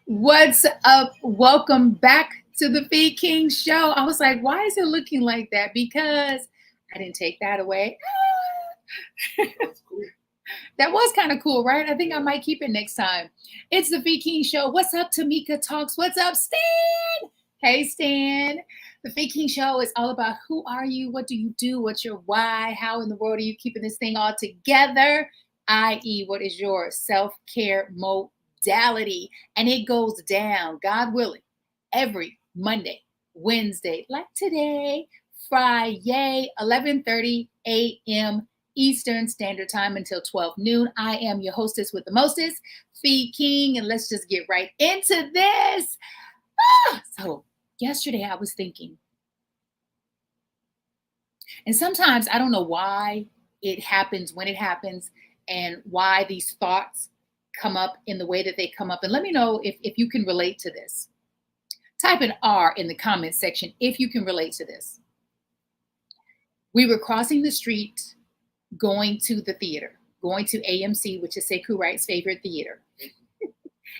What's up? Welcome back to the Feed King Show. I was like, why is it looking like that? Because I didn't take that away. That's cool. That was kind of cool, right? I think I might keep it next time. It's the Feed King Show. What's up, Tamika Talks? What's up, Stan? Hey, Stan. The Feed King Show is all about who are you? What do you do? What's your why? How in the world are you keeping this thing all together? I.e., what is your self care modality? And it goes down, God willing, every Monday, Wednesday, like today, Friday, 11:30 a.m. Eastern Standard Time until 12 noon. I am your hostess with the mostest, Feed King, and let's just get right into this. So, yesterday I was thinking, and sometimes I don't know why it happens when it happens and why these thoughts come up in the way that they come up. And let me know if you can relate to this. Type an R in the comments section if you can relate to this. We were crossing the street going to the theater, going to AMC, which is Sekou Wright's favorite theater.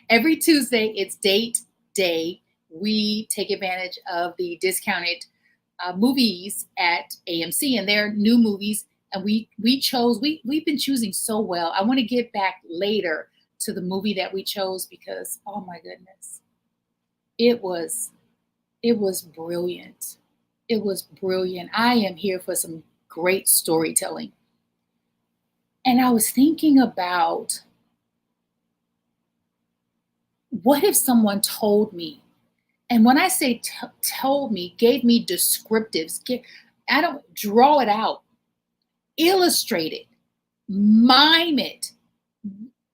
Every Tuesday, it's date day. We take advantage of the discounted movies at AMC, and they're new movies. And we've been choosing so well. I want to get back later to the movie that we chose because, oh my goodness, it was brilliant. It was brilliant. I am here for some great storytelling. And I was thinking about what if someone told me, and when I say told me, gave me descriptives, I don't draw it out, illustrate it, mime it.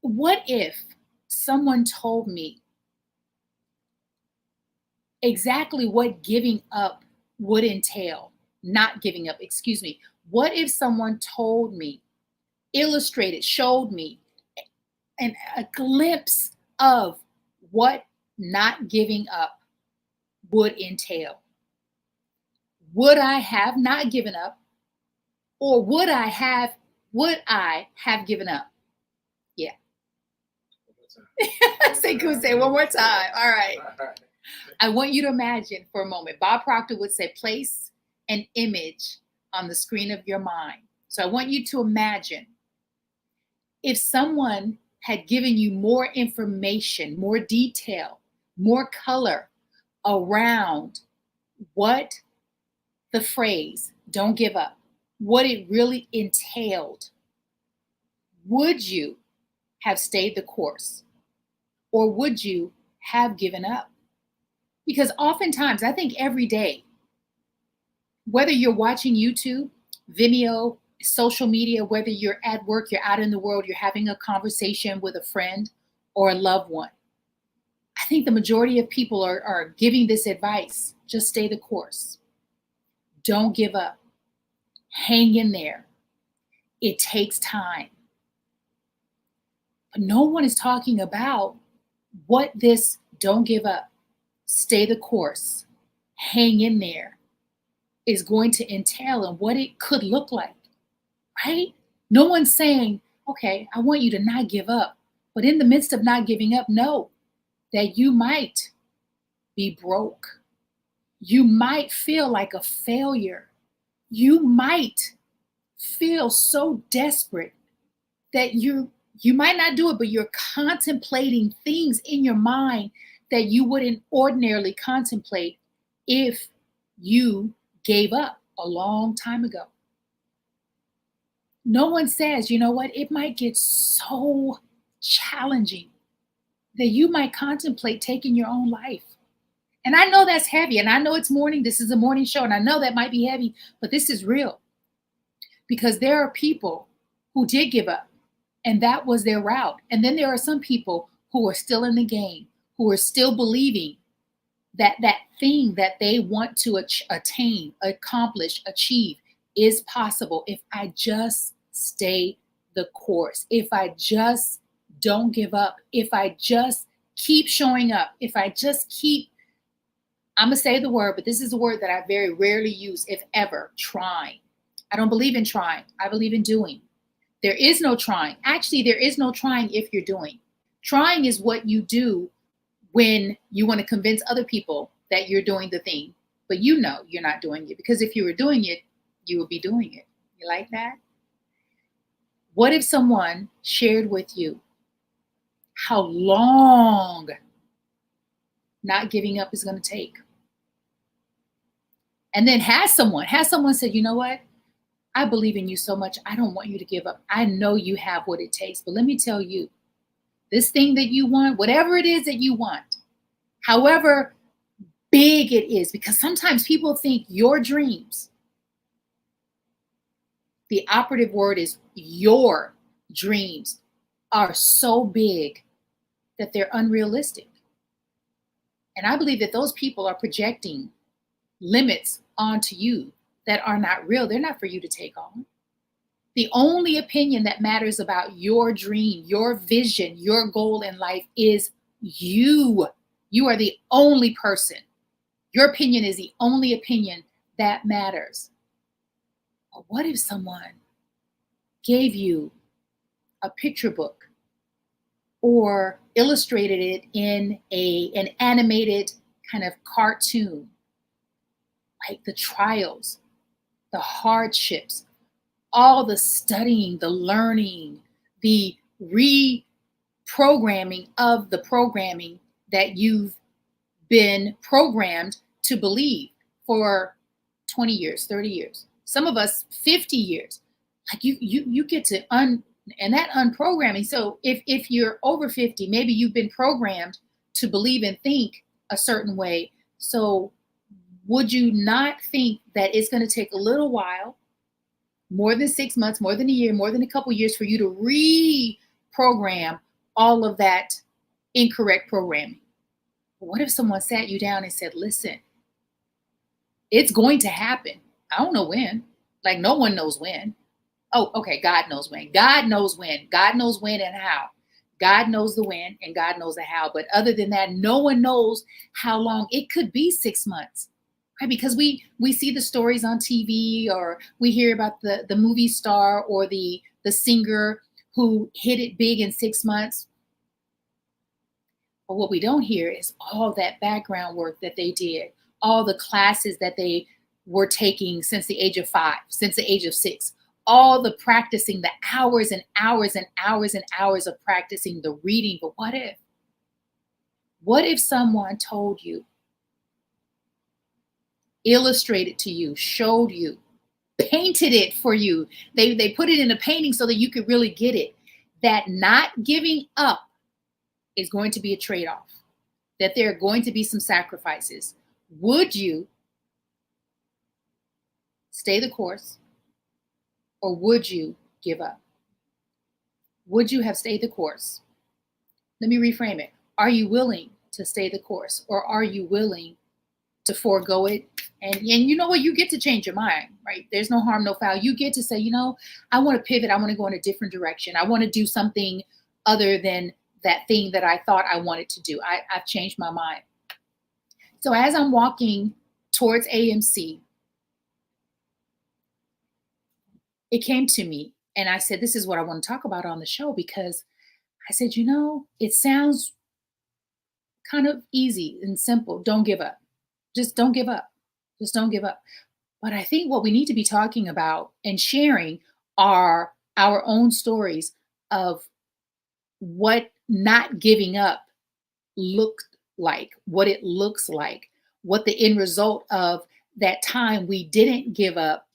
What if someone told me exactly what giving up would entail? Not giving up, excuse me. What if someone told me, illustrated, showed me a glimpse of what not giving up would entail? Would I have not given up, or would I have given up? Yeah. Say one more time. All right. I want you to imagine for a moment. Bob Proctor would say, place an image on the screen of your mind. So I want you to imagine if someone had given you more information, more detail, more color around what the phrase, don't give up, what it really entailed, would you have stayed the course? Or would you have given up? Because oftentimes, I think every day, whether you're watching YouTube, Vimeo, social media, whether you're at work, you're out in the world, you're having a conversation with a friend or a loved one, I think the majority of people are giving this advice. Just stay the course. Don't give up. Hang in there. It takes time. But no one is talking about what this don't give up, stay the course, hang in there is going to entail and what it could look like, right? No one's saying, okay, I want you to not give up. But in the midst of not giving up, know that you might be broke. You might feel like a failure. You might feel so desperate that you might not do it, but you're contemplating things in your mind that you wouldn't ordinarily contemplate if you gave up a long time ago. No one says, you know what, it might get so challenging that you might contemplate taking your own life. And I know that's heavy, and I know it's morning. This is a morning show, and I know that might be heavy, but this is real. Because there are people who did give up, and that was their route. And then there are some people who are still in the game, who are still believing that that thing that they want to attain, accomplish, achieve is possible if I just stay the course, if I just don't give up, if I just keep showing up, if I just keep, I'm going to say the word, but this is a word that I very rarely use, if ever, trying. I don't believe in trying. I believe in doing. There is no trying. Actually, there is no trying if you're doing. Trying is what you do when you want to convince other people that you're doing the thing, but you know you're not doing it, because if you were doing it, you would be doing it. You like that? What if someone shared with you how long not giving up is going to take? And then has someone said, you know what? I believe in you so much. I don't want you to give up. I know you have what it takes, but let me tell you, this thing that you want, whatever it is that you want, however big it is, because sometimes people think your dreams, the operative word is your dreams, are so big that they're unrealistic. And I believe that those people are projecting limits onto you that are not real. They're not for you to take on. The only opinion that matters about your dream, your vision, your goal in life is you. You are the only person. Your opinion is the only opinion that matters. But what if someone gave you a picture book or illustrated it in an animated kind of cartoon, like the trials, the hardships, all the studying, the learning, the reprogramming of the programming that you've been programmed to believe for 20 years, 30 years, some of us 50 years. Like you get to and that unprogramming. So if you're over 50, maybe you've been programmed to believe and think a certain way. So would you not think that it's going to take a little while, more than 6 months, more than a year, more than a couple years, for you to reprogram all of that incorrect programming? What if someone sat you down and said, listen, it's going to happen. I don't know when. Like, no one knows when. Oh, okay, God knows when. God knows when. God knows when and how. God knows the when and God knows the how. But other than that, no one knows how long. It could be 6 months. Right? Because we see the stories on TV, or we hear about the movie star or the singer who hit it big in 6 months. But what we don't hear is all that background work that they did, all the classes that they were taking since the age of 5, since the age of 6, all the practicing, the hours and hours and hours and hours of practicing the reading. But what if someone told you, illustrated to you, showed you, painted it for you? They put it in a painting so that you could really get it, that not giving up is going to be a trade-off, that there are going to be some sacrifices. Would you stay the course, or would you give up? Would you have stayed the course? Let me reframe it. Are you willing to stay the course, or are you willing to forego it? And you know what? You get to change your mind, right? There's no harm, no foul. You get to say, I want to pivot. I want to go in a different direction. I want to do something other than that thing that I thought I wanted to do. I've changed my mind. So as I'm walking towards AMC, it came to me, and I said, this is what I want to talk about on the show, because I said, it sounds kind of easy and simple. Don't give up. Just don't give up. Just don't give up. But I think what we need to be talking about and sharing are our own stories of what not giving up looked like, what it looks like, what the end result of that time we didn't give up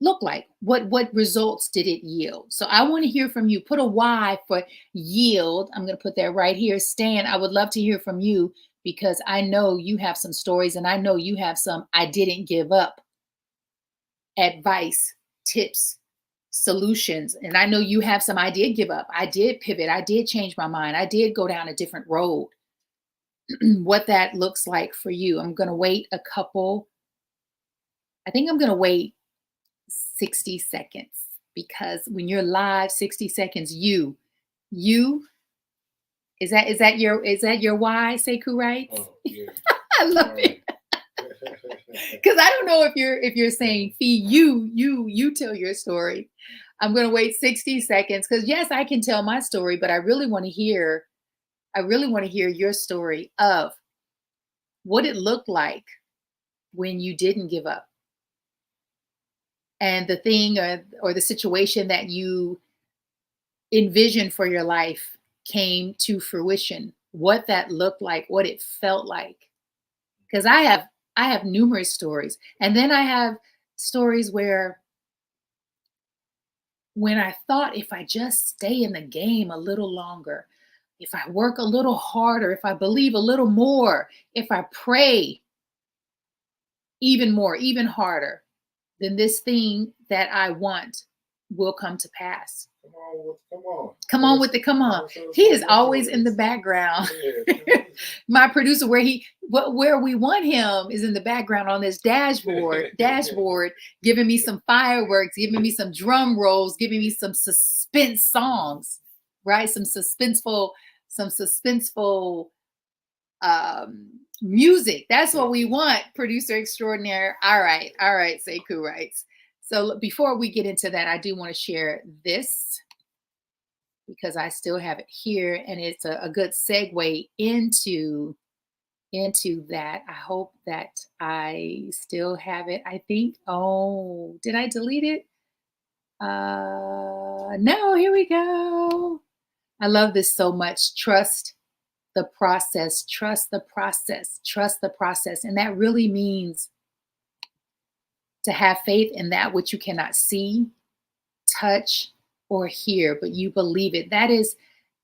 look like. What results did it yield? So I want to hear from you. Put a Y for yield. I'm going to put that right here. Stan, I would love to hear from you, because I know you have some stories, and I know you have some I didn't give up advice, tips, solutions. And I know you have some I did give up. I did pivot. I did change my mind. I did go down a different road. What that looks like for you. I'm going to wait I think I'm going to wait 60 seconds, because when you're live, 60 seconds, you, is that your why, Sekou writes? Oh, yeah. I love it. Because I don't know if you're saying, Fee, you tell your story. I'm going to wait 60 seconds, because yes, I can tell my story, but I really want to hear I really want to hear your story of what it looked like when you didn't give up, and the thing or the situation that you envisioned for your life came to fruition, what that looked like, what it felt like. Because I have numerous stories. And then I have stories where when I thought, if I just stay in the game a little longer, if I work a little harder, if I believe a little more, if I pray even more, even harder, then this thing that I want will come to pass. Come on, come on. Come on with the come on. He is always in the background. Yeah, My producer, where we want him is in the background on this dashboard, giving me some fireworks, giving me some drum rolls, giving me some suspense songs, right? Some suspenseful music. That's what we want, producer extraordinaire. All right, Sekou writes. So before we get into that, I do want to share this because I still have it here, and it's a good segue into that. I hope that I still have it. I think, oh, did I delete it? No, here we go. I love this so much. Trust the process, trust the process, trust the process. And that really means to have faith in that which you cannot see, touch, or hear, but you believe it. That is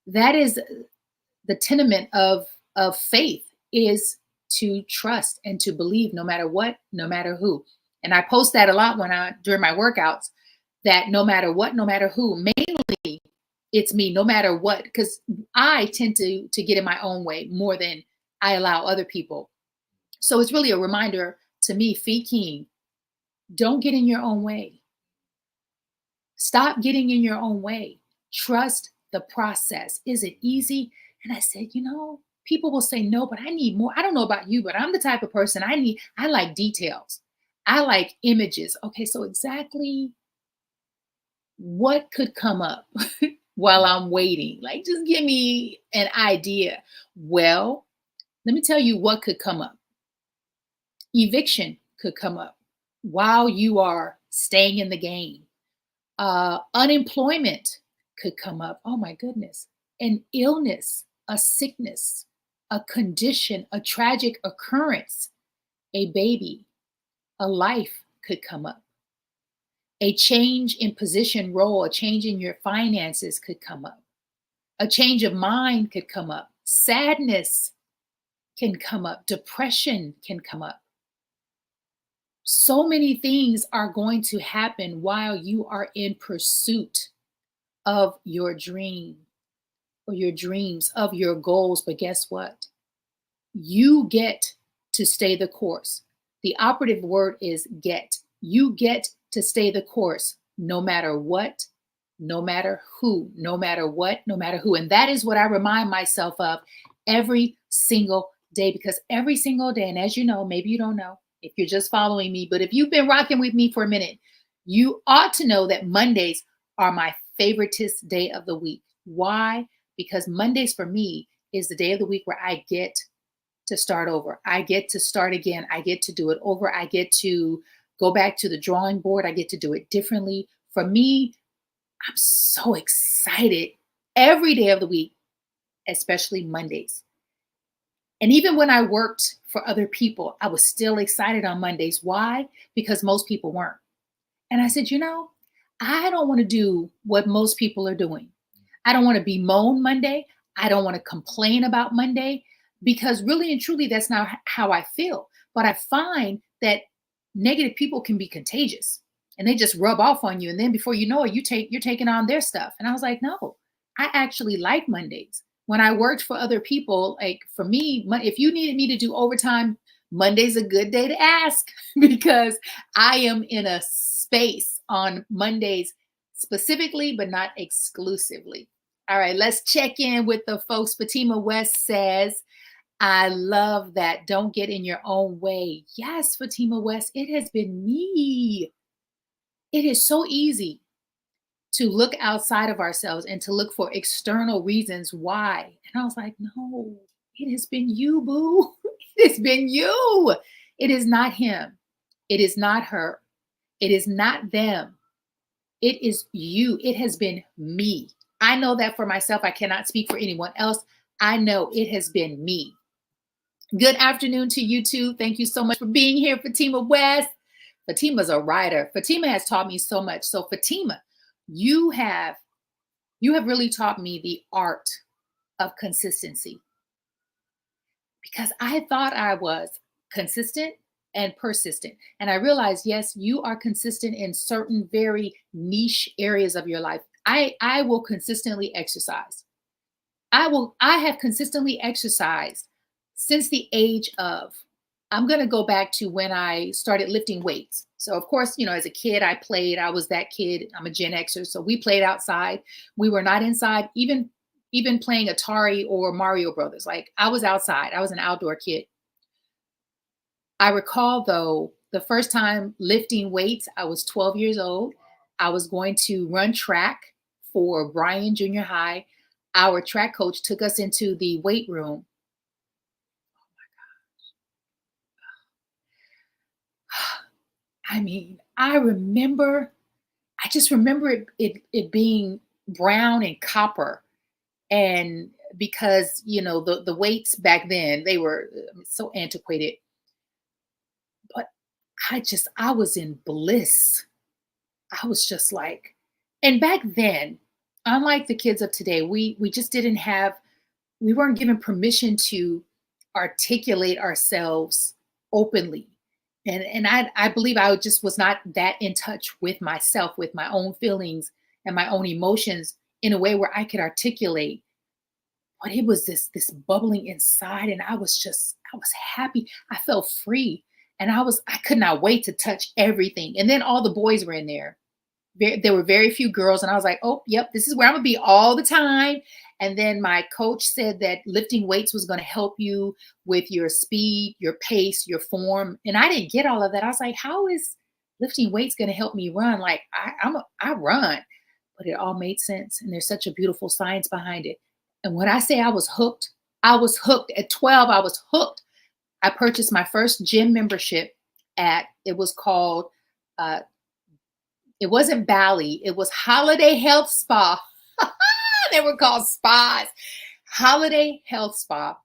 the tenement of faith, is to trust and to believe no matter what, no matter who. And I post that a lot during my workouts, that no matter what, no matter who, mainly it's me, no matter what, because I tend to get in my own way more than I allow other people. So it's really a reminder to me, Feet King, don't get in your own way. Stop getting in your own way. Trust the process. Is it easy? And I said, people will say no, but I need more. I don't know about you, but I'm the type of person I like details. I like images. Okay, so exactly what could come up while I'm waiting? Like, just give me an idea. Well, let me tell you what could come up. Eviction could come up while you are staying in the game. Unemployment could come up. Oh my goodness. An illness, a sickness, a condition, a tragic occurrence, a baby, a life could come up. A change in position, role, a change in your finances could come up. A change of mind could come up. Sadness can come up. Depression can come up. So many things are going to happen while you are in pursuit of your dream or your dreams, of your goals. But guess what? You get to stay the course. The operative word is get. You get to stay the course no matter what, no matter who, no matter what, no matter who. And that is what I remind myself of every single day, because every single day, and as you know, maybe you don't know if you're just following me, but if you've been rocking with me for a minute, you ought to know that Mondays are my favoritist day of the week. Why? Because Mondays for me is the day of the week where I get to start over. I get to start again. I get to do it over. I get to go back to the drawing board. I get to do it differently. For me, I'm so excited every day of the week, especially Mondays. And even when I worked for other people, I was still excited on Mondays. Why? Because most people weren't. And I said, I don't want to do what most people are doing. I don't want to bemoan Monday. I don't want to complain about Monday, because really and truly, that's not how I feel. But I find that negative people can be contagious, and they just rub off on you. And then before you know it, you're taking on their stuff. And I was like, no, I actually like Mondays. When I worked for other people, like for me, if you needed me to do overtime, Monday's a good day to ask, because I am in a space on Mondays specifically, but not exclusively. All right, let's check in with the folks. Fatima West says, I love that. Don't get in your own way. Yes, Fatima West, it has been me. It is so easy to look outside of ourselves and to look for external reasons why. And I was like, no, it has been you, boo. It has been you. It is not him. It is not her. It is not them. It is you. It has been me. I know that for myself. I cannot speak for anyone else. I know it has been me. Good afternoon to you too. Thank you so much for being here, Fatima West. Fatima's a writer. Fatima has taught me so much. So Fatima, you have really taught me the art of consistency, because I thought I was consistent and persistent. And I realized, yes, you are consistent in certain very niche areas of your life. I will consistently exercise. I have consistently exercised since the age of, I'm going to go back to when I started lifting weights. So of course, as a kid, I was that kid. I'm a Gen Xer. So we played outside. We were not inside, even playing Atari or Mario Brothers. Like, I was outside. I was an outdoor kid. I recall, though, the first time lifting weights, I was 12 years old. I was going to run track for Bryan Junior High. Our track coach took us into the weight room. I mean, I just remember it being brown and copper. And because, the weights back then, they were so antiquated. But I was in bliss. I was just like, and back then, unlike the kids of today, we just we weren't given permission to articulate ourselves openly. And I believe I just was not that in touch with myself, with my own feelings and my own emotions in a way where I could articulate. But it was this bubbling inside, and I was happy. I felt free, and I could not wait to touch everything. And then all the boys were in there. There were very few girls, and I was like, oh, yep, this is where I'm gonna be all the time. And then my coach said that lifting weights was going to help you with your speed, your pace, your form. And I didn't get all of that. I was like, how is lifting weights going to help me run? Like, I run. But it all made sense. And there's such a beautiful science behind it. And when I say I was hooked, at 12. I was hooked. I purchased my first gym membership it was called, it wasn't Bally, it was Holiday Health Spa. They were called spas. Holiday Health Spa.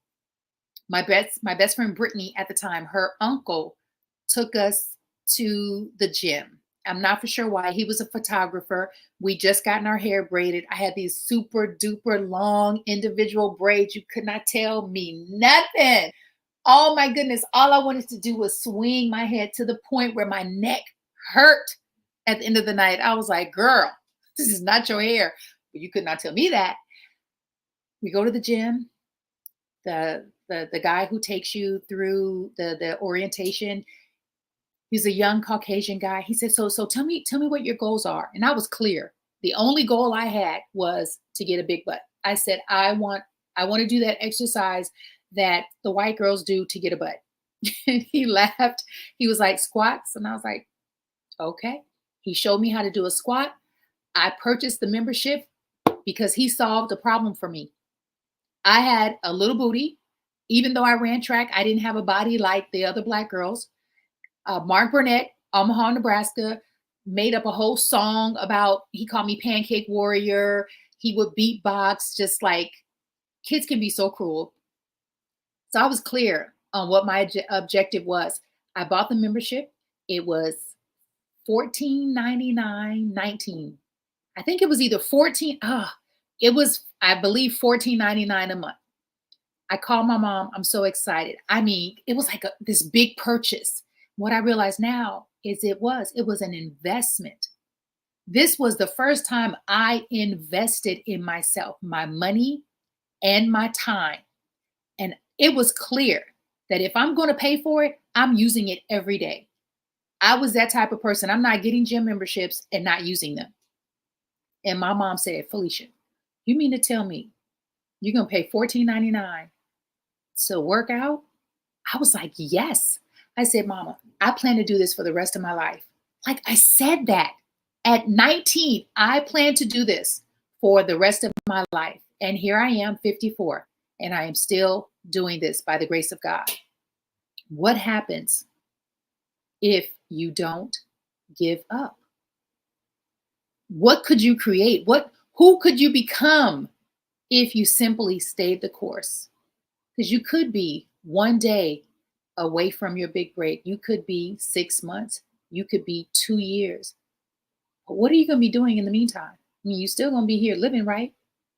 My best friend Brittany at the time, her uncle took us to the gym. I'm not for sure why. He was a photographer. We just gotten our hair braided. I had these super duper long individual braids. You could not tell me nothing. Oh my goodness. All I wanted to do was swing my head to the point where my neck hurt at the end of the night. I was like, girl, this is not your hair. But you could not tell me that. We go to the gym. The guy who takes you through the orientation, he's a young Caucasian guy. He said, so tell me what your goals are. And I was clear. The only goal I had was to get a big butt. I said, I want to do that exercise that the white girls do to get a butt. And he laughed. He was like, squats. And I was like, okay. He showed me how to do a squat. I purchased the membership because he solved a problem for me. I had a little booty. Even though I ran track, I didn't have a body like the other Black girls. Mark Burnett, Omaha, Nebraska, made up a whole song about, he called me Pancake Warrior. He would beatbox, just like, kids can be so cruel. So I was clear on what my objective was. I bought the membership. It was $14.99.19. I think it was either it was, I believe, $14.99 a month. I called my mom. I'm so excited. I mean, it was like this big purchase. What I realize now is it was an investment. This was the first time I invested in myself, my money and my time. And it was clear that if I'm going to pay for it, I'm using it every day. I was that type of person. I'm not getting gym memberships and not using them. And my mom said, Felicia, you mean to tell me you're going to pay $14.99 to work out? I was like, yes. I said, Mama, I plan to do this for the rest of my life. Like, I said that. At 19, I plan to do this for the rest of my life. And here I am, 54, and I am still doing this by the grace of God. What happens if you don't give up? What could you create? Who could you become if you simply stayed the course? Because you could be one day away from your big break. You could be 6 months. You could be 2 years. But what are you going to be doing in the meantime? I mean, you're still going to be here living, right?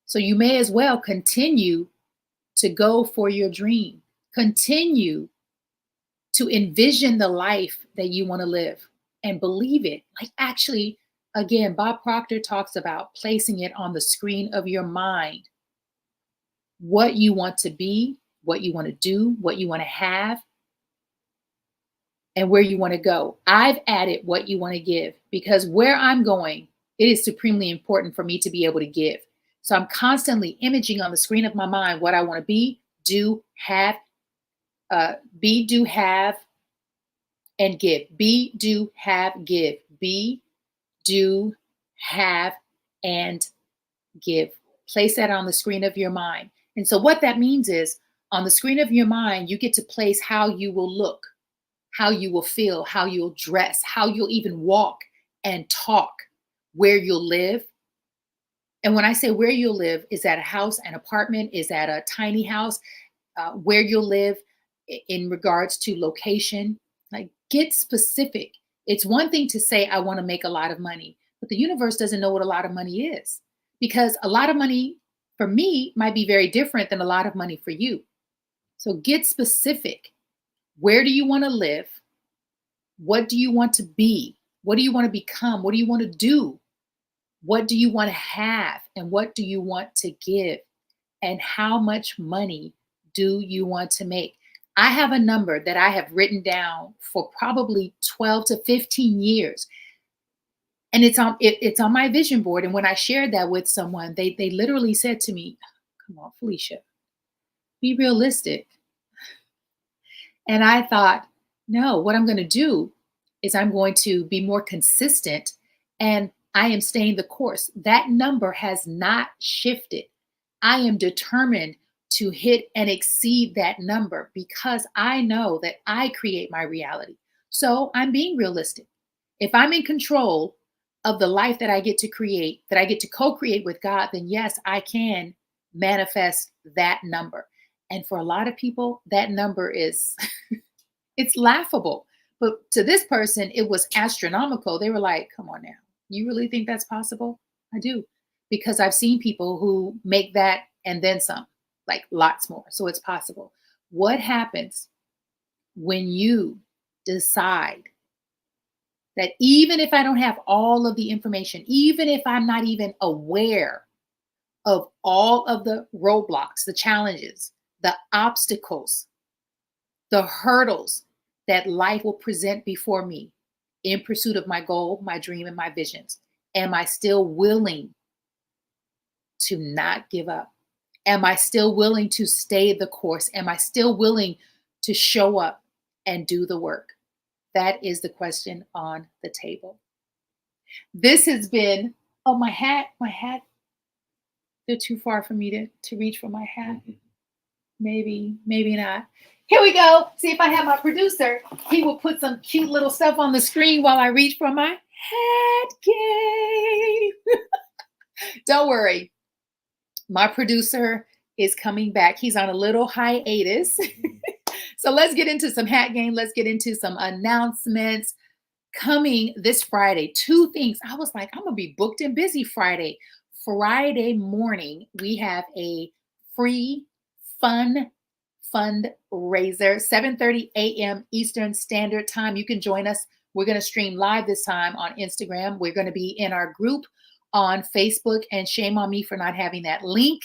So you may as well continue to go for your dream. Continue to envision the life that you want to live and believe it. Like, actually, again, Bob Proctor talks about placing it on the screen of your mind. What you want to be, what you want to do, what you want to have, and where you want to go. I've added what you want to give, because where I'm going, it is supremely important for me to be able to give. So I'm constantly imaging on the screen of my mind what I want to be, do, have, do, have, and give. Be, do, have, give. Be, do, have, and give. Place that on the screen of your mind. And so what that means is, on the screen of your mind, you get to place how you will look, how you will feel, how you'll dress, how you'll even walk and talk, where you'll live. And when I say where you'll live, is that a house, an apartment? Is that a tiny house? Where you'll live in regards to location? Like, get specific. It's one thing to say, I want to make a lot of money, but the universe doesn't know what a lot of money is, because a lot of money for me might be very different than a lot of money for you. So get specific. Where do you want to live? What do you want to be? What do you want to become? What do you want to do? What do you want to have? And what do you want to give? And how much money do you want to make? I have a number that I have written down for probably 12 to 15 years. And it's on my vision board. And when I shared that with someone, they literally said to me, come on, Felicia, be realistic. And I thought, no, what I'm going to do is I'm going to be more consistent, and I am staying the course. That number has not shifted. I am determined to hit and exceed that number, because I know that I create my reality. So I'm being realistic. If I'm in control of the life that I get to create, that I get to co-create with God, then yes, I can manifest that number. And for a lot of people, that number is, it's laughable. But to this person, it was astronomical. They were like, come on now, you really think that's possible? I do. Because I've seen people who make that and then some, like lots more. So it's possible. What happens when you decide that even if I don't have all of the information, even if I'm not even aware of all of the roadblocks, the challenges, the obstacles, the hurdles that life will present before me in pursuit of my goal, my dream, and my visions, am I still willing to not give up? Am I still willing to stay the course? Am I still willing to show up and do the work? That is the question on the table. This has been, oh, my hat, they're too far for me to reach for my hat. Maybe not. Here we go. See, if I have my producer, he will put some cute little stuff on the screen while I reach for my hat game. Don't worry. My producer is coming back. He's on a little hiatus. So let's get into some hat game. Let's get into some announcements. Coming this Friday, 2 things. I was like, I'm going to be booked and busy Friday. Friday morning, we have a free fun fundraiser, 7:30 a.m. Eastern Standard Time. You can join us. We're going to stream live this time on Instagram. We're going to be in our group on Facebook, and shame on me for not having that link.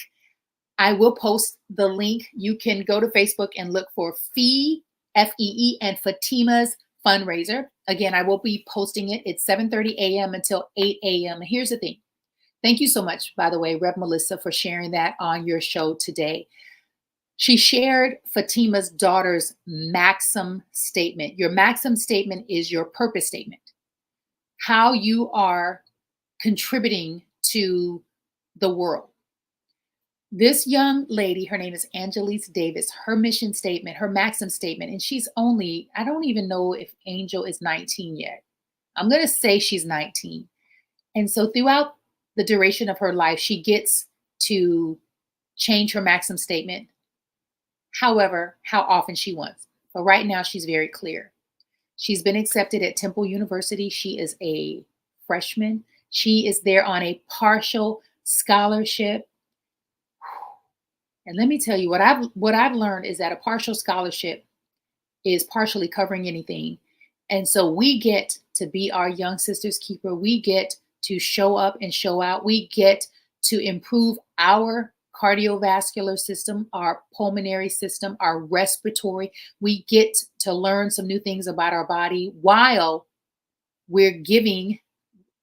I will post the link. You can go to Facebook and look for Fee, F-E-E, and Fatima's fundraiser. Again, I will be posting it. It's 7:30 a.m. until 8 a.m. Here's the thing. Thank you so much, by the way, Rev Melissa, for sharing that on your show today. She shared Fatima's daughter's maxim statement. Your maxim statement is your purpose statement. How you are contributing to the world. This young lady, her name is Angelise Davis, her mission statement, her maxim statement, and she's only, I don't even know if Angel is 19 yet. I'm going to say she's 19. And so throughout the duration of her life, she gets to change her maxim statement, however, how often she wants. But right now, she's very clear. She's been accepted at Temple University. She is a freshman. She is there on a partial scholarship. And let me tell you, what I've learned is that a partial scholarship is partially covering anything. And so we get to be our young sister's keeper. We get to show up and show out. We get to improve our cardiovascular system, our pulmonary system, our respiratory. We get to learn some new things about our body while we're giving,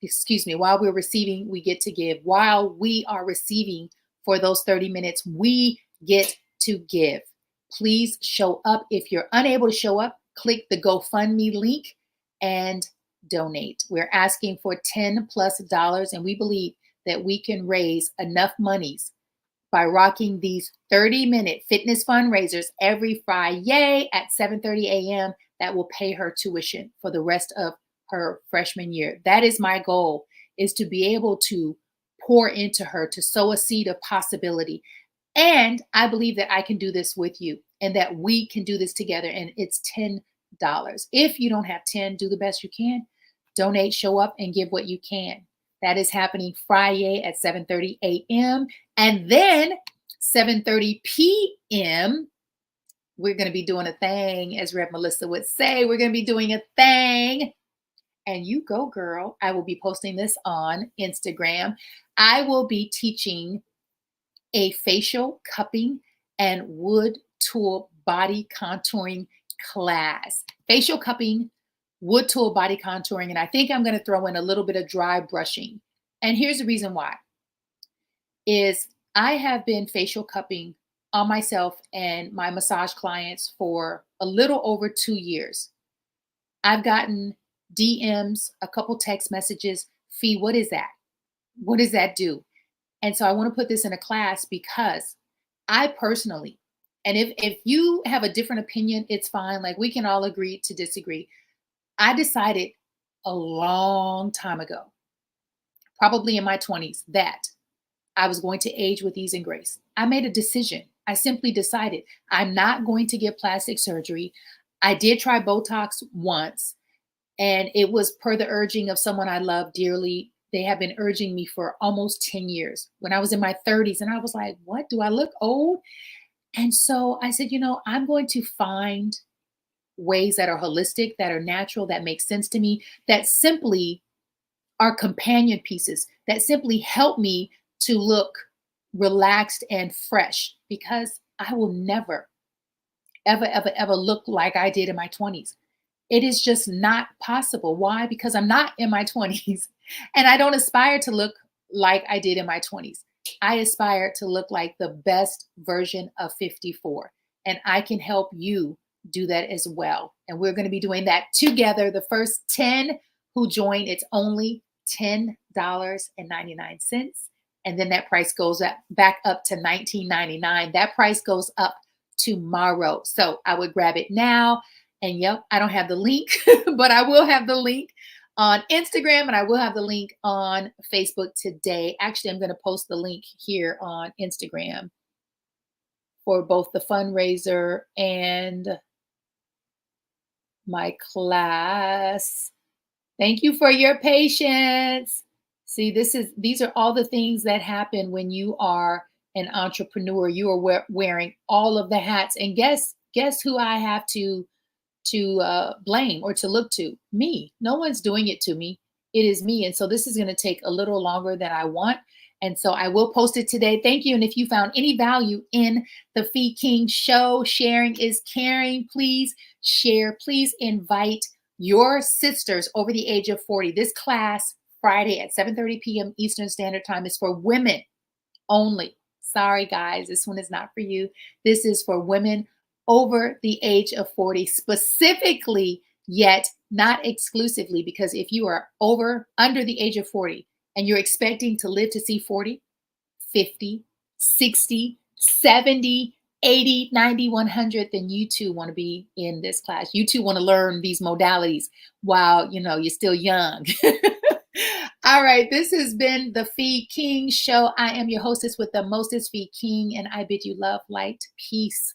while we're receiving, we get to give. While we are receiving for those 30 minutes, we get to give. Please show up. If you're unable to show up, click the GoFundMe link and donate. We're asking for $10+ and we believe that we can raise enough monies by rocking these 30-minute fitness fundraisers every Friday at 7:30 a.m. that will pay her tuition for the rest of her freshman year. That is my goal, is to be able to pour into her, to sow a seed of possibility. And I believe that I can do this with you and that we can do this together. And it's $10. If you don't have 10, do the best you can. Donate, show up, and give what you can. That is happening Friday at 7:30 a.m. And then 7:30 p.m., we're going to be doing a thing, as Rev Melissa would say. We're going to be doing a thing. And you go, girl. I will be posting this on Instagram. I will be teaching a facial cupping and wood tool body contouring class. Facial cupping, wood tool body contouring, and I think I'm going to throw in a little bit of dry brushing. And here's the reason why. Is I have been facial cupping on myself and my massage clients for a little over 2 years. I've gotten DMs, a couple text messages. Fee, what is that? What does that do? And so I want to put this in a class because I personally, and if you have a different opinion, it's fine. Like, we can all agree to disagree. I decided a long time ago, probably in my 20s, that I was going to age with ease and grace. I made a decision. I simply decided I'm not going to get plastic surgery. I did try Botox once, and it was per the urging of someone I love dearly. They have been urging me for almost 10 years when I was in my 30s. And I was like, what? Do I look old? And so I said, I'm going to find ways that are holistic, that are natural, that make sense to me, that simply are companion pieces, that simply help me to look relaxed and fresh, because I will never, ever, ever, ever look like I did in my 20s. It is just not possible. Why? Because I'm not in my 20s and I don't aspire to look like I did in my 20s. I aspire to look like the best version of 54, and I can help you do that as well. And we're going to be doing that together. The first 10 who join, it's only $10.99. And then that price goes back up to $19.99. That price goes up tomorrow. So I would grab it now. And yep, I don't have the link, but I will have the link on Instagram and I will have the link on Facebook today. Actually, I'm going to post the link here on Instagram for both the fundraiser and my class. Thank you for your patience. See, these are all the things that happen when you are an entrepreneur. You are wearing all of the hats, and guess who I have to blame or to look to? Me. No one's doing it to me. It is me. And so this is going to take a little longer than I want. And so I will post it today. Thank you. And if you found any value in the Fee King show, sharing is caring. Please share. Please invite your sisters over the age of 40. This class, Friday at 7:30 p.m. Eastern Standard Time, is for women only. Sorry, guys, this one is not for you. This is for women over the age of 40 specifically, yet not exclusively, because if you are under the age of 40, and you're expecting to live to see 40, 50, 60, 70, 80, 90, 100, then you too want to be in this class. You too want to learn these modalities while, you're still young. All right, this has been the Feed King Show. I am your hostess with the mostest, Feed King, and I bid you love, light, peace,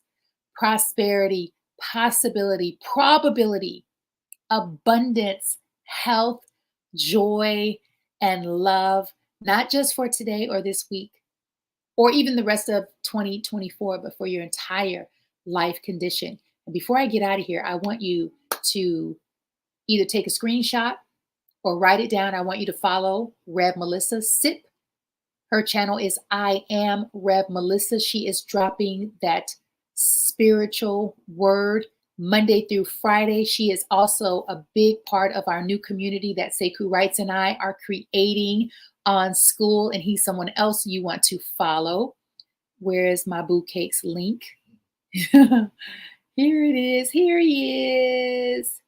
prosperity, possibility, probability, abundance, health, joy, and love, not just for today or this week, or even the rest of 2024, but for your entire life condition. And before I get out of here, I want you to either take a screenshot or write it down. I want you to follow Rev Melissa Sip. Her channel is I Am Rev Melissa. She is dropping that spiritual word Monday through Friday. She is also a big part of our new community that Sekou Writes and I are creating on School, and he's someone else you want to follow. Where is my Boo Cakes link? Here it is. Here he is.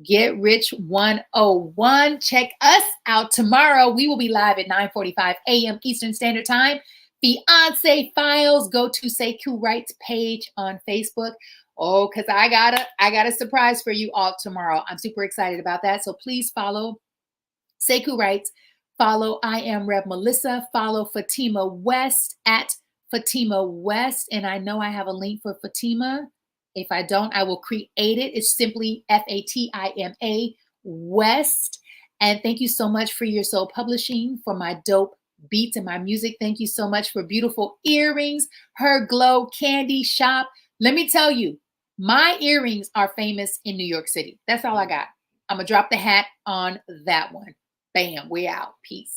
Get Rich 101. Check us out tomorrow. We will be live at 9:45 a.m. Eastern Standard Time. Beyonce Files. Go to Sekou Writes page on Facebook. Oh, because I got a surprise for you all tomorrow. I'm super excited about that. So please follow Sekou Writes. Follow I Am Rev Melissa. Follow Fatima West at Fatima West. And I know I have a link for Fatima. If I don't, I will create it. It's simply Fatima West. And thank you so much for Your Soul Publishing for my dope beats and my music. Thank you so much for beautiful earrings. Her Glow Candy Shop. Let me tell you, my earrings are famous in New York City. That's all I got. I'm going to drop the hat on that one. Bam, we out. Peace.